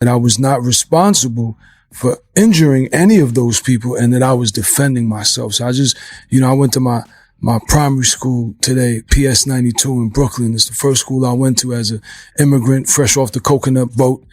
and I was not responsible for injuring any of those people, and that I was defending myself. So I just, I went to my primary school today, PS 92 in Brooklyn. It's the first school I went to as an immigrant, fresh off the coconut boat.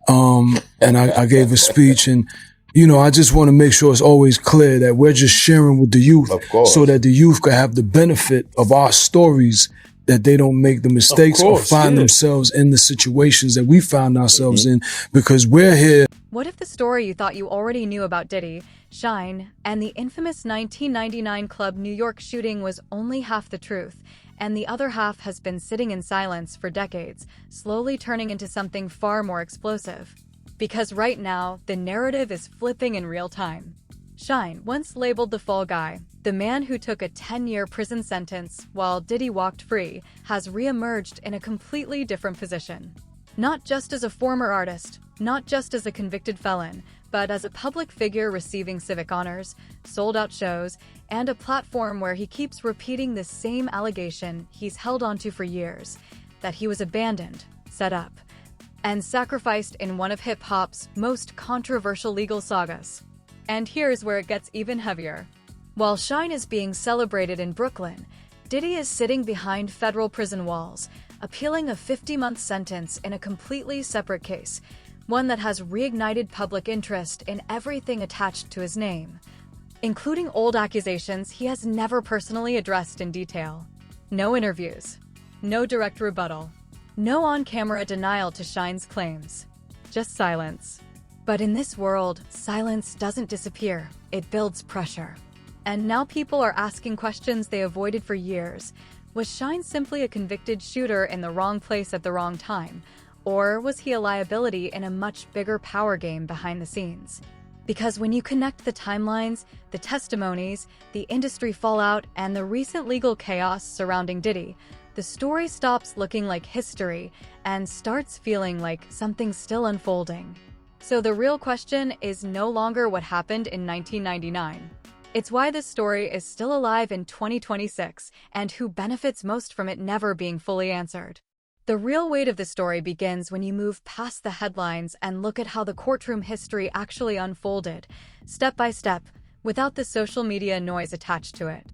And I gave a speech, and, I just want to make sure it's always clear that we're just sharing with the youth so that the youth could have the benefit of our stories, that they don't make the mistakes or find themselves in the situations that we found ourselves in, because we're here. What if the story you thought you already knew about Diddy, Shyne, and the infamous 1999 Club New York shooting was only half the truth, and the other half has been sitting in silence for decades, slowly turning into something far more explosive? Because right now, the narrative is flipping in real time. Shyne, once labeled the fall guy, the man who took a 10-year prison sentence while Diddy walked free, has re-emerged in a completely different position. Not just as a former artist, not just as a convicted felon, but as a public figure receiving civic honors, sold-out shows, and a platform where he keeps repeating the same allegation he's held onto for years, that he was abandoned, set up, and sacrificed in one of hip-hop's most controversial legal sagas. And here's where it gets even heavier. While Shyne is being celebrated in Brooklyn, Diddy is sitting behind federal prison walls, appealing a 50-month sentence in a completely separate case, one that has reignited public interest in everything attached to his name, including old accusations he has never personally addressed in detail. No interviews, no direct rebuttal, no on-camera denial to Shyne's claims, just silence. But in this world, silence doesn't disappear, it builds pressure. And now people are asking questions they avoided for years. Was Shyne simply a convicted shooter in the wrong place at the wrong time? Or was he a liability in a much bigger power game behind the scenes? Because when you connect the timelines, the testimonies, the industry fallout, and the recent legal chaos surrounding Diddy, the story stops looking like history and starts feeling like something still unfolding. So the real question is no longer what happened in 1999. It's why this story is still alive in 2026 and who benefits most from it never being fully answered. The real weight of the story begins when you move past the headlines and look at how the courtroom history actually unfolded, step by step, without the social media noise attached to it.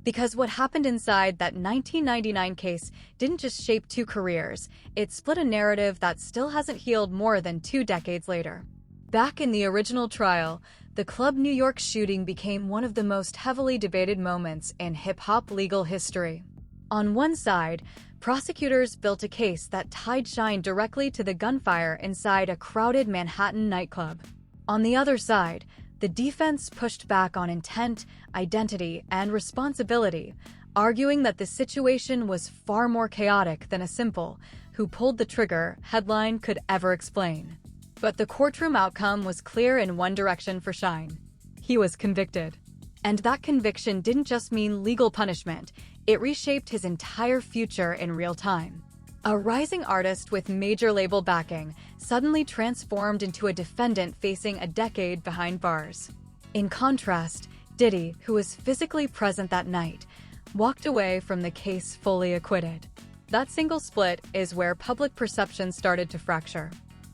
Because what happened inside that 1999 case didn't just shape two careers, it split a narrative that still hasn't healed more than 2 decades later. Back in the original trial, the Club New York shooting became one of the most heavily debated moments in hip-hop legal history. On one side, prosecutors built a case that tied Shyne directly to the gunfire inside a crowded Manhattan nightclub. On the other side, the defense pushed back on intent, identity, and responsibility, arguing that the situation was far more chaotic than a simple "who pulled the trigger" headline could ever explain. But the courtroom outcome was clear in one direction for Shyne. He was convicted. And that conviction didn't just mean legal punishment, it reshaped his entire future in real time. A rising artist with major label backing suddenly transformed into a defendant facing a decade behind bars. In contrast, Diddy, who was physically present that night, walked away from the case fully acquitted. That single split is where public perception started to fracture.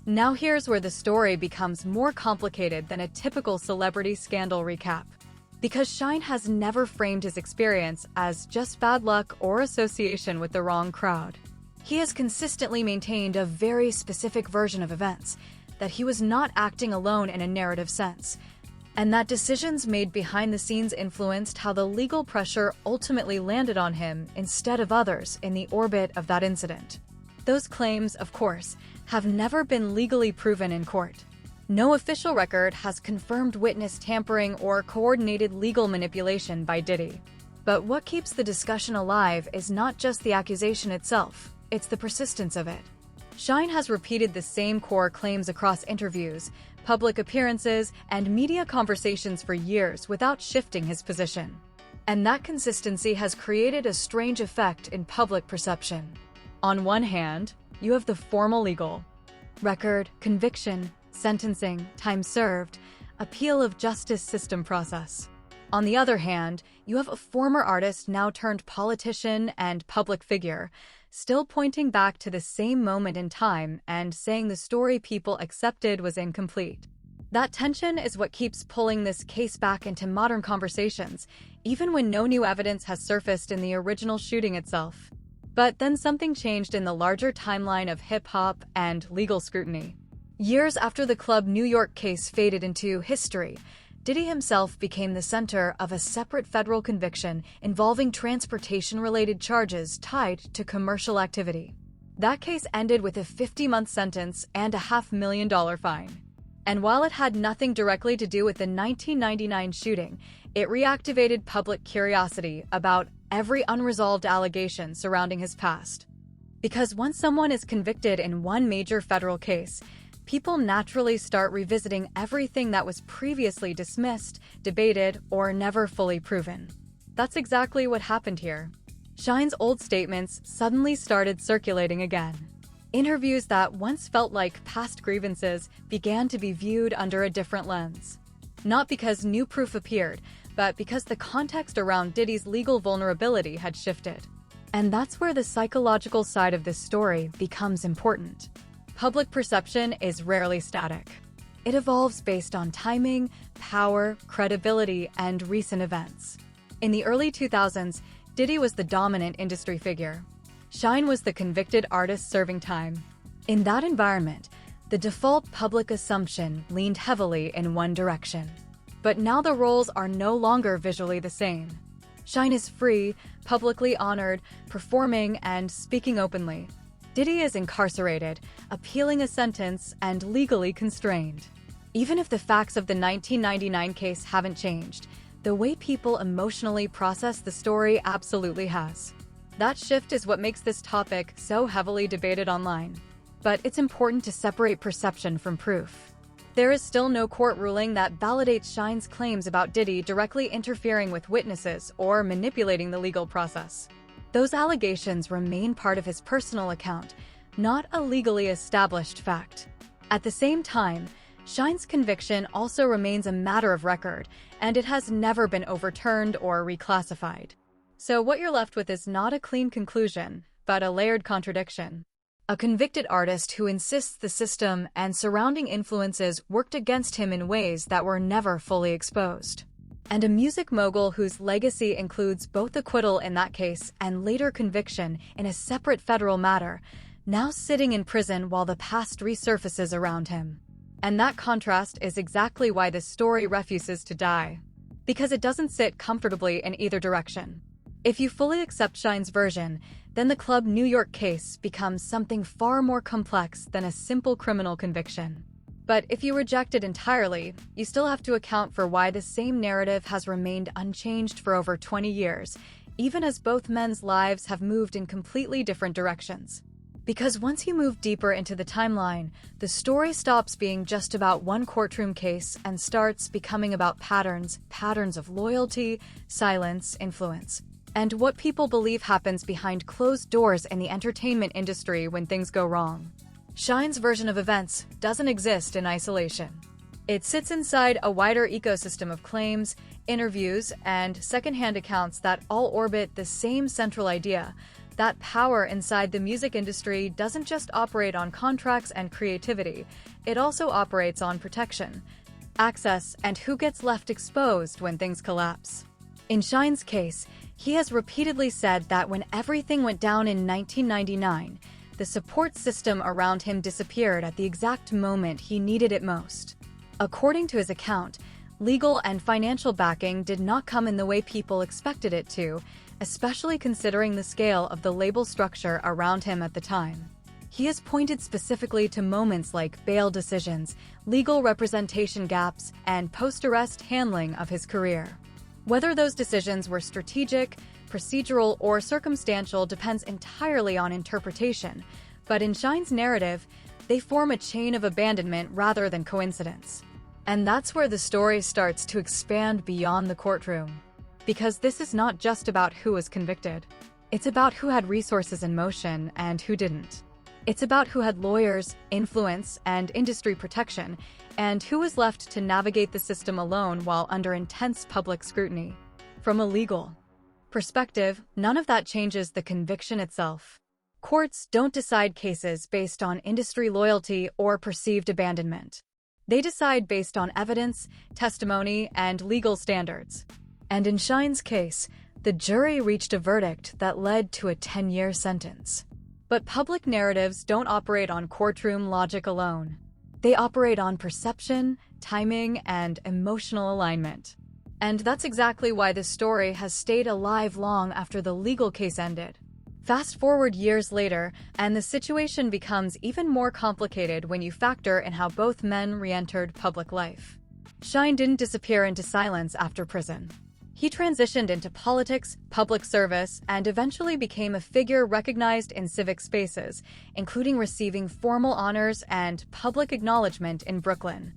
Now here's where the story becomes more complicated than a typical celebrity scandal recap. Because Shyne has never framed his experience as just bad luck or association with the wrong crowd. He has consistently maintained a very specific version of events, that he was not acting alone in a narrative sense, and that decisions made behind the scenes influenced how the legal pressure ultimately landed on him instead of others in the orbit of that incident. Those claims, of course, have never been legally proven in court. No official record has confirmed witness tampering or coordinated legal manipulation by Diddy. But what keeps the discussion alive is not just the accusation itself, it's the persistence of it. Shyne has repeated the same core claims across interviews, public appearances, and media conversations for years without shifting his position. And that consistency has created a strange effect in public perception. On one hand, you have the formal legal record, conviction, sentencing, time served, appeal of justice system process. On the other hand, you have a former artist now turned politician and public figure, still pointing back to the same moment in time and saying the story people accepted was incomplete. That tension is what keeps pulling this case back into modern conversations, even when no new evidence has surfaced in the original shooting itself. But then something changed in the larger timeline of hip-hop and legal scrutiny. Years after the Club New York case faded into history, Diddy himself became the center of a separate federal conviction involving transportation-related charges tied to commercial activity. That case ended with a 50-month sentence and a $500,000 fine. And while it had nothing directly to do with the 1999 shooting, it reactivated public curiosity about every unresolved allegation surrounding his past. Because once someone is convicted in one major federal case, people naturally start revisiting everything that was previously dismissed, debated, or never fully proven. That's exactly what happened here. Shyne's old statements suddenly started circulating again. Interviews that once felt like past grievances began to be viewed under a different lens. Not because new proof appeared, but because the context around Diddy's legal vulnerability had shifted. And that's where the psychological side of this story becomes important. Public perception is rarely static. It evolves based on timing, power, credibility, and recent events. In the early 2000s, Diddy was the dominant industry figure. Shyne was the convicted artist serving time. In that environment, the default public assumption leaned heavily in one direction. But now the roles are no longer visually the same. Shyne is free, publicly honored, performing, and speaking openly. Diddy is incarcerated, appealing a sentence, and legally constrained. Even if the facts of the 1999 case haven't changed, the way people emotionally process the story absolutely has. That shift is what makes this topic so heavily debated online. But it's important to separate perception from proof. There is still no court ruling that validates Shyne's claims about Diddy directly interfering with witnesses or manipulating the legal process. Those allegations remain part of his personal account, not a legally established fact. At the same time, Shyne's conviction also remains a matter of record, and it has never been overturned or reclassified. So what you're left with is not a clean conclusion, but a layered contradiction. A convicted artist who insists the system and surrounding influences worked against him in ways that were never fully exposed. And a music mogul whose legacy includes both acquittal in that case and later conviction in a separate federal matter, now sitting in prison while the past resurfaces around him. And that contrast is exactly why this story refuses to die. Because it doesn't sit comfortably in either direction. If you fully accept Shyne's version, then the Club New York case becomes something far more complex than a simple criminal conviction. But if you reject it entirely, you still have to account for why the same narrative has remained unchanged for over 20 years, even as both men's lives have moved in completely different directions. Because once you move deeper into the timeline, the story stops being just about one courtroom case and starts becoming about patterns of loyalty, silence, influence, and what people believe happens behind closed doors in the entertainment industry when things go wrong. Shyne's version of events doesn't exist in isolation. It sits inside a wider ecosystem of claims, interviews, and secondhand accounts that all orbit the same central idea: that power inside the music industry doesn't just operate on contracts and creativity, it also operates on protection, access, and who gets left exposed when things collapse. In Shyne's case, he has repeatedly said that when everything went down in 1999, the support system around him disappeared at the exact moment he needed it most. According to his account, legal and financial backing did not come in the way people expected it to, especially considering the scale of the label structure around him at the time. He has pointed specifically to moments like bail decisions, legal representation gaps, and post-arrest handling of his career. Whether those decisions were strategic, procedural, or circumstantial depends entirely on interpretation, but in Shyne's narrative, they form a chain of abandonment rather than coincidence. And that's where the story starts to expand beyond the courtroom. Because this is not just about who was convicted. It's about who had resources in motion and who didn't. It's about who had lawyers, influence, and industry protection, and who was left to navigate the system alone while under intense public scrutiny. From a legal perspective, none of that changes the conviction itself. Courts don't decide cases based on industry loyalty or perceived abandonment. They decide based on evidence, testimony, and legal standards. And in Shyne's case, the jury reached a verdict that led to a 10-year sentence. But public narratives don't operate on courtroom logic alone. They operate on perception, timing, and emotional alignment. And that's exactly why this story has stayed alive long after the legal case ended. Fast forward years later, and the situation becomes even more complicated when you factor in how both men re-entered public life. Shyne didn't disappear into silence after prison. He transitioned into politics, public service, and eventually became a figure recognized in civic spaces, including receiving formal honors and public acknowledgement in Brooklyn.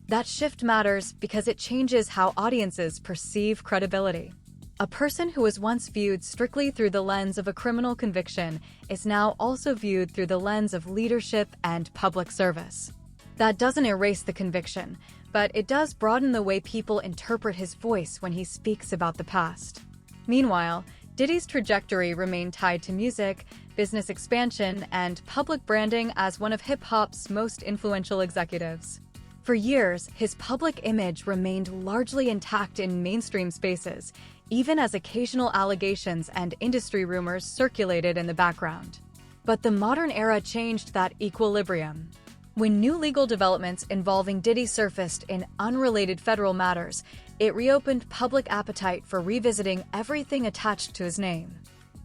That shift matters because it changes how audiences perceive credibility. A person who was once viewed strictly through the lens of a criminal conviction is now also viewed through the lens of leadership and public service. That doesn't erase the conviction, but it does broaden the way people interpret his voice when he speaks about the past. Meanwhile, Diddy's trajectory remained tied to music, business expansion, and public branding as one of hip-hop's most influential executives. For years, his public image remained largely intact in mainstream spaces, even as occasional allegations and industry rumors circulated in the background. But the modern era changed that equilibrium. When new legal developments involving Diddy surfaced in unrelated federal matters, it reopened public appetite for revisiting everything attached to his name.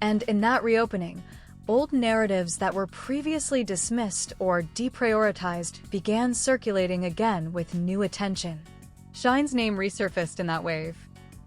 And in that reopening, old narratives that were previously dismissed or deprioritized began circulating again with new attention. Shyne's name resurfaced in that wave.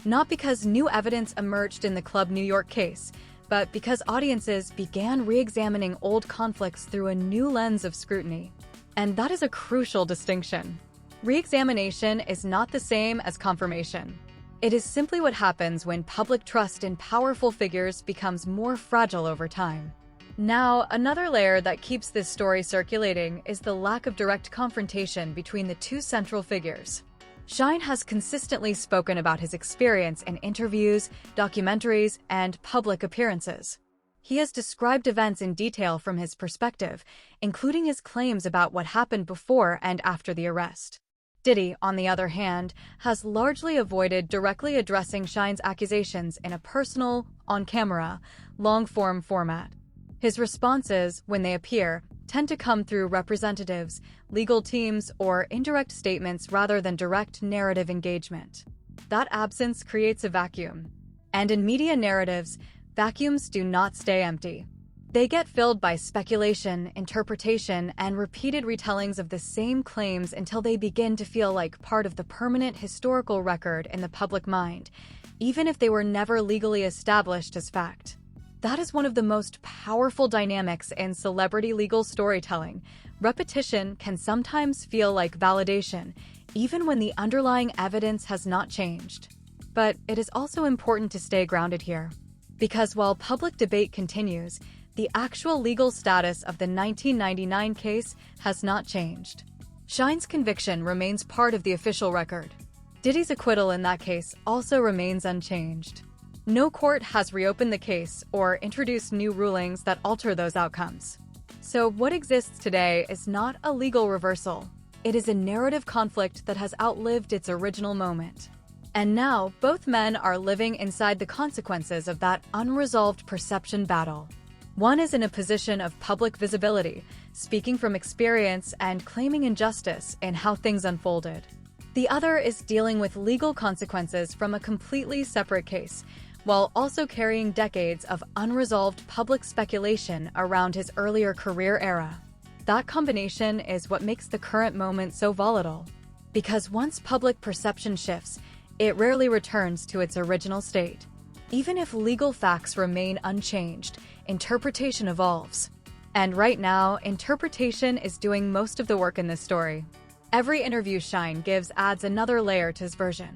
Not because new evidence emerged in the Club New York case, but because audiences began re-examining old conflicts through a new lens of scrutiny. And that is a crucial distinction. Re-examination is not the same as confirmation. It is simply what happens when public trust in powerful figures becomes more fragile over time. Now, another layer that keeps this story circulating is the lack of direct confrontation between the two central figures. Shyne has consistently spoken about his experience in interviews, documentaries, and public appearances. He has described events in detail from his perspective, including his claims about what happened before and after the arrest. Diddy, on the other hand, has largely avoided directly addressing Shyne's accusations in a personal, on-camera, long-form format. His responses, when they appear, tend to come through representatives, legal teams, or indirect statements rather than direct narrative engagement. That absence creates a vacuum. And in media narratives, vacuums do not stay empty. They get filled by speculation, interpretation, and repeated retellings of the same claims until they begin to feel like part of the permanent historical record in the public mind, even if they were never legally established as fact. That is one of the most powerful dynamics in celebrity legal storytelling. Repetition can sometimes feel like validation, even when the underlying evidence has not changed. But it is also important to stay grounded here. Because while public debate continues, the actual legal status of the 1999 case has not changed. Shyne's conviction remains part of the official record. Diddy's acquittal in that case also remains unchanged. No court has reopened the case or introduced new rulings that alter those outcomes. So what exists today is not a legal reversal. It is a narrative conflict that has outlived its original moment. And now, both men are living inside the consequences of that unresolved perception battle. One is in a position of public visibility, speaking from experience and claiming injustice in how things unfolded. The other is dealing with legal consequences from a completely separate case, while also carrying decades of unresolved public speculation around his earlier career era. That combination is what makes the current moment so volatile. Because once public perception shifts, it rarely returns to its original state. Even if legal facts remain unchanged, interpretation evolves. And right now, interpretation is doing most of the work in this story. Every interview Shyne gives adds another layer to his version.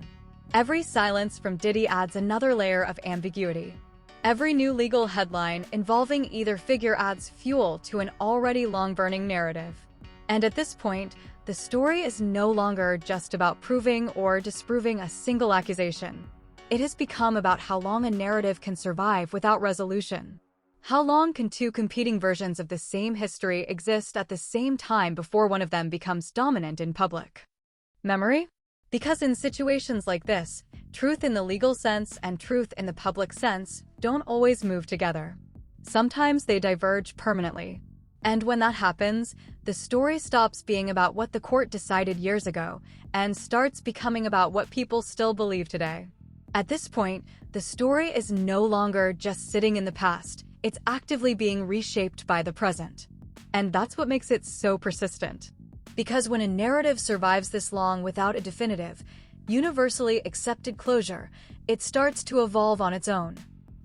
Every silence from Diddy adds another layer of ambiguity. Every new legal headline involving either figure adds fuel to an already long-burning narrative. And at this point, the story is no longer just about proving or disproving a single accusation. It has become about how long a narrative can survive without resolution. How long can two competing versions of the same history exist at the same time before one of them becomes dominant in public? Memory? Because in situations like this, truth in the legal sense and truth in the public sense don't always move together. Sometimes they diverge permanently. And when that happens, the story stops being about what the court decided years ago and starts becoming about what people still believe today. At this point, the story is no longer just sitting in the past, it's actively being reshaped by the present. And that's what makes it so persistent. Because when a narrative survives this long without a definitive, universally accepted closure, it starts to evolve on its own.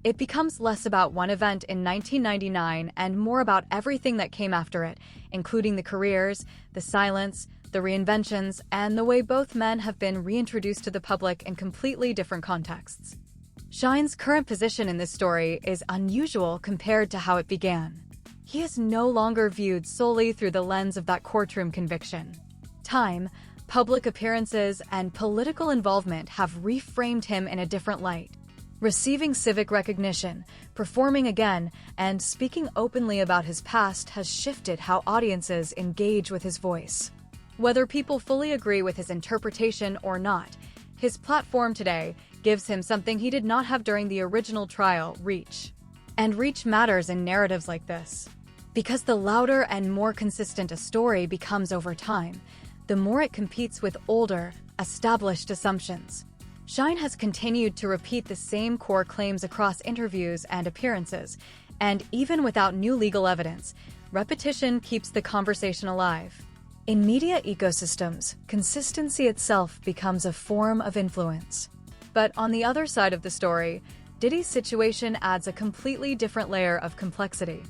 It becomes less about one event in 1999 and more about everything that came after it, including the careers, the silence, the reinventions, and the way both men have been reintroduced to the public in completely different contexts. Shyne's current position in this story is unusual compared to how it began. He is no longer viewed solely through the lens of that courtroom conviction. Time, public appearances, and political involvement have reframed him in a different light. Receiving civic recognition, performing again, and speaking openly about his past has shifted how audiences engage with his voice. Whether people fully agree with his interpretation or not, his platform today gives him something he did not have during the original trial, reach. And reach matters in narratives like this. Because the louder and more consistent a story becomes over time, the more it competes with older, established assumptions. Shyne has continued to repeat the same core claims across interviews and appearances, and even without new legal evidence, repetition keeps the conversation alive. In media ecosystems, consistency itself becomes a form of influence. But on the other side of the story, Diddy's situation adds a completely different layer of complexity.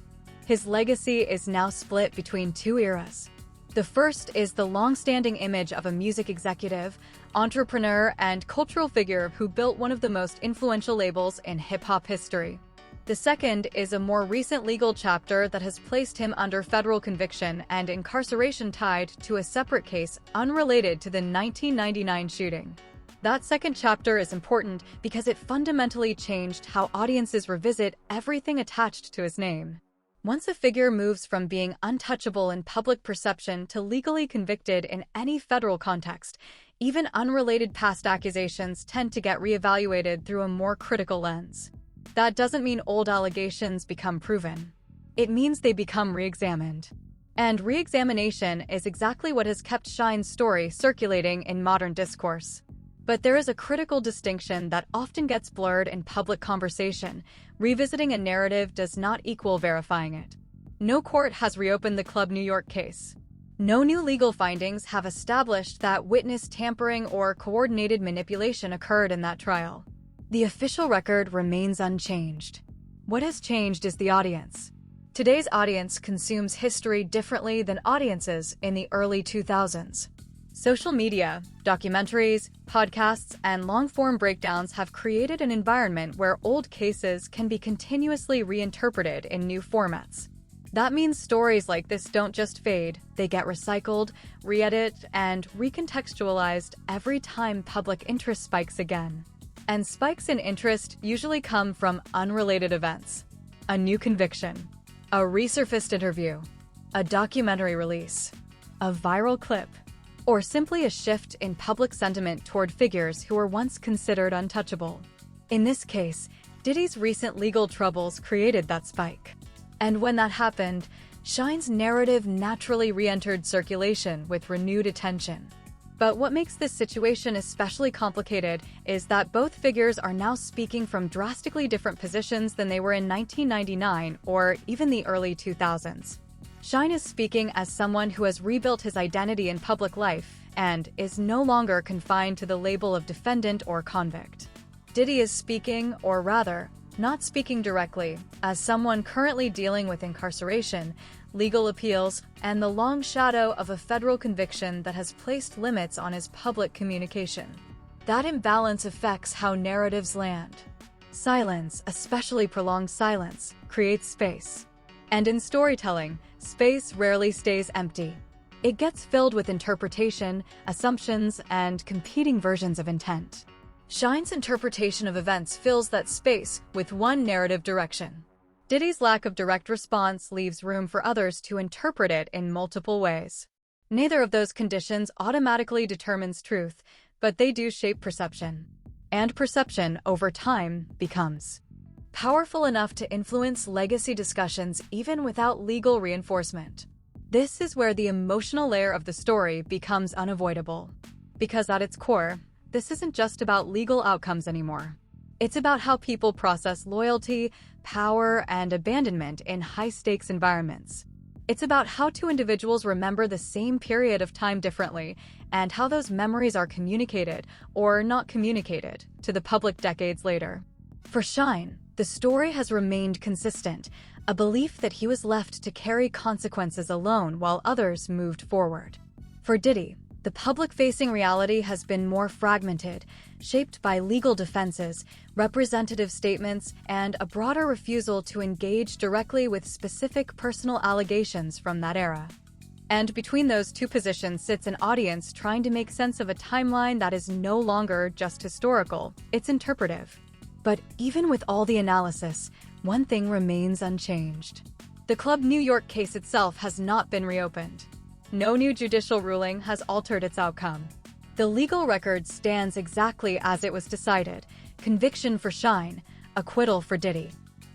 His legacy is now split between two eras. The first is the long-standing image of a music executive, entrepreneur, and cultural figure who built one of the most influential labels in hip-hop history. The second is a more recent legal chapter that has placed him under federal conviction and incarceration tied to a separate case unrelated to the 1999 shooting. That second chapter is important because it fundamentally changed how audiences revisit everything attached to his name. Once a figure moves from being untouchable in public perception to legally convicted in any federal context, even unrelated past accusations tend to get reevaluated through a more critical lens. That doesn't mean old allegations become proven. It means they become re-examined. And re-examination is exactly what has kept Shyne's story circulating in modern discourse. But there is a critical distinction that often gets blurred in public conversation. Revisiting a narrative does not equal verifying it. No court has reopened the Club New York case. No new legal findings have established that witness tampering or coordinated manipulation occurred in that trial. The official record remains unchanged. What has changed is the audience. Today's audience consumes history differently than audiences in the early 2000s. Social media, documentaries, podcasts, and long-form breakdowns have created an environment where old cases can be continuously reinterpreted in new formats. That means stories like this don't just fade, they get recycled, re-edited, and recontextualized every time public interest spikes again. And spikes in interest usually come from unrelated events. A new conviction, a resurfaced interview, a documentary release, a viral clip, or simply a shift in public sentiment toward figures who were once considered untouchable. In this case, Diddy's recent legal troubles created that spike. And when that happened, Shyne's narrative naturally re-entered circulation with renewed attention. But what makes this situation especially complicated is that both figures are now speaking from drastically different positions than they were in 1999 or even the early 2000s. Shyne is speaking as someone who has rebuilt his identity in public life and is no longer confined to the label of defendant or convict. Diddy is speaking, or rather, not speaking directly, as someone currently dealing with incarceration, legal appeals, and the long shadow of a federal conviction that has placed limits on his public communication. That imbalance affects how narratives land. Silence, especially prolonged silence, creates space. And in storytelling, space rarely stays empty. It gets filled with interpretation, assumptions, and competing versions of intent. Shyne's interpretation of events fills that space with one narrative direction. Diddy's lack of direct response leaves room for others to interpret it in multiple ways. Neither of those conditions automatically determines truth, but they do shape perception. And perception, over time, becomes powerful enough to influence legacy discussions even without legal reinforcement. This is where the emotional layer of the story becomes unavoidable. Because at its core, this isn't just about legal outcomes anymore. It's about how people process loyalty, power, and abandonment in high-stakes environments. It's about how two individuals remember the same period of time differently, and how those memories are communicated, or not communicated, to the public decades later. For Shyne, the story has remained consistent, a belief that he was left to carry consequences alone while others moved forward. For Diddy, the public-facing reality has been more fragmented, shaped by legal defenses, representative statements, and a broader refusal to engage directly with specific personal allegations from that era. And between those two positions sits an audience trying to make sense of a timeline that is no longer just historical, it's interpretive. But even with all the analysis, one thing remains unchanged. The Club New York case itself has not been reopened. No new judicial ruling has altered its outcome. The legal record stands exactly as it was decided: conviction for Shyne, acquittal for Diddy.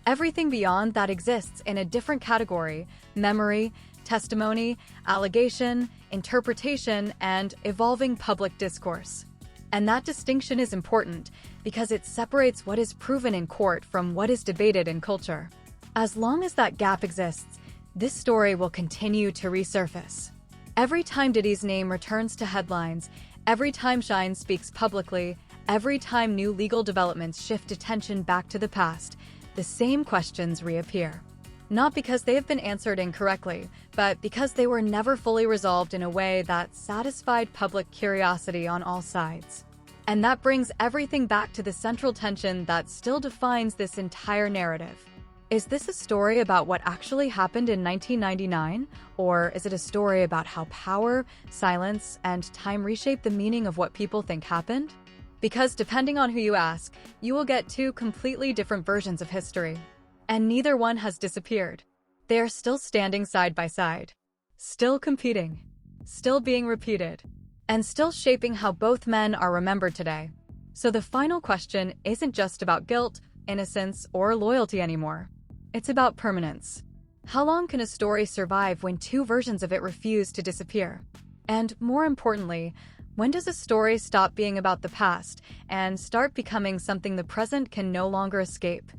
Everything beyond that exists in a different category: memory, testimony, allegation, interpretation, and evolving public discourse. And that distinction is important because it separates what is proven in court from what is debated in culture. As long as that gap exists, this story will continue to resurface. Every time Diddy's name returns to headlines, every time Shyne speaks publicly, every time new legal developments shift attention back to the past, the same questions reappear. Not because they have been answered incorrectly, but because they were never fully resolved in a way that satisfied public curiosity on all sides. And that brings everything back to the central tension that still defines this entire narrative. Is this a story about what actually happened in 1999? Or is it a story about how power, silence, and time reshape the meaning of what people think happened? Because depending on who you ask, you will get two completely different versions of history. And neither one has disappeared. They are still standing side by side. Still competing. Still being repeated. And still shaping how both men are remembered today. So the final question isn't just about guilt, innocence, or loyalty anymore. It's about permanence. How long can a story survive when two versions of it refuse to disappear? And more importantly, when does a story stop being about the past and start becoming something the present can no longer escape?